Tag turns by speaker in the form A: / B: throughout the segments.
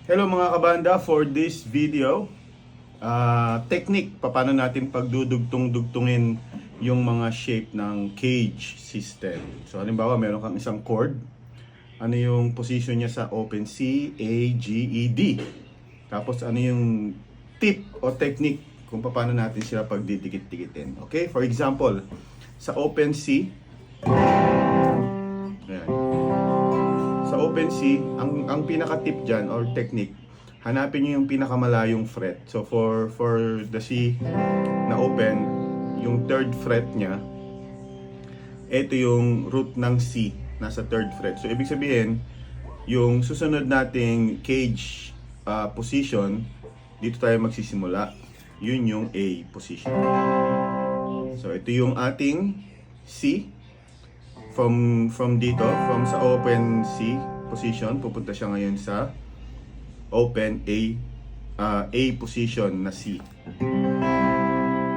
A: Hello mga kabanda, for this video, technique, paano natin pagdudugtong-dugtungin yung mga shape ng cage system. So halimbawa, meron kang isang chord. Ano yung position niya sa open C, A, G, E, D. Tapos ano yung tip o technique kung paano natin sila pagdidikit-dikitin. Okay, for example, sa open C, ayan. Sa open C, ang pinaka-tip dyan or technique, hanapin nyo yung pinakamalayong fret. So for the C na open, yung third fret niya, ito yung root ng C, nasa third fret. So ibig sabihin, yung susunod nating cage position, dito tayo magsisimula. Yun yung A position. So ito yung ating C. From sa open C position, pupunta siya ngayon sa open A position na C.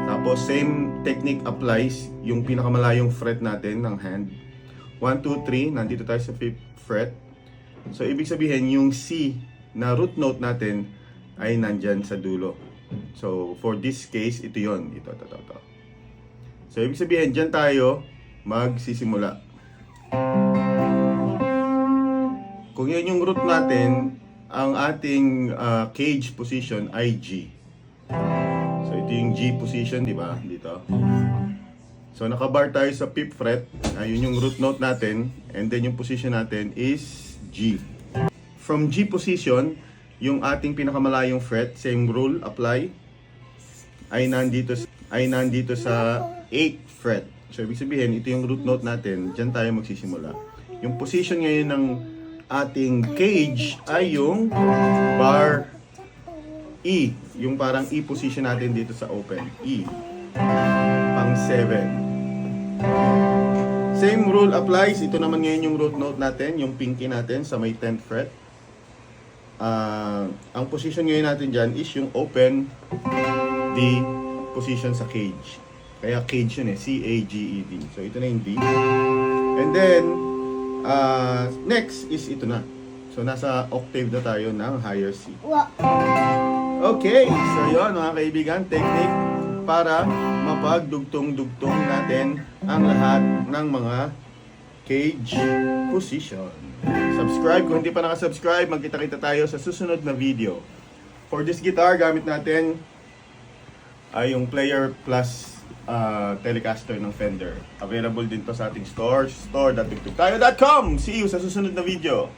A: Tapos same technique applies yung pinakamalayong fret natin ng hand. 1, 2, 3, nandito tayo sa 5th fret. So ibig sabihin yung C na root note natin ay nandyan sa dulo. So for this case, ito yon, ito. So ibig sabihin dyan tayo magsisimula. Kung yan yung root natin, ang ating cage position ay G. So ito yung G position, di ba? Dito. So nakabar tayo sa 5th fret. Ayun yung root note natin. And then yung position natin is G. From G position, yung ating pinakamalayong fret, same rule apply, ay nandito sa 8th fret. So ibig sabihin, ito yung root note natin. Diyan tayo magsisimula. Yung position ngayon ng ating cage ay yung bar E. Yung parang E position natin dito sa open. E. Pang 7. Same rule applies. Ito naman ngayon yung root note natin, yung pinky natin sa may 10th fret. Ang position ngayon natin dyan is yung open D position sa cage. Kaya cage yun C, A, G, E, D. So ito na yung D. And then, next is ito na. So nasa octave na tayo ng higher C. Okay, so yun mga kaibigan, technique para mapagdugtong-dugtong natin ang lahat ng mga cage position. Subscribe kung hindi pa nakasubscribe, magkita-kita tayo sa susunod na video. For this guitar, gamit natin ay yung Player Plus Telecaster ng Fender. Available din to sa ating store.tugtugtayo.com. See you sa susunod na video.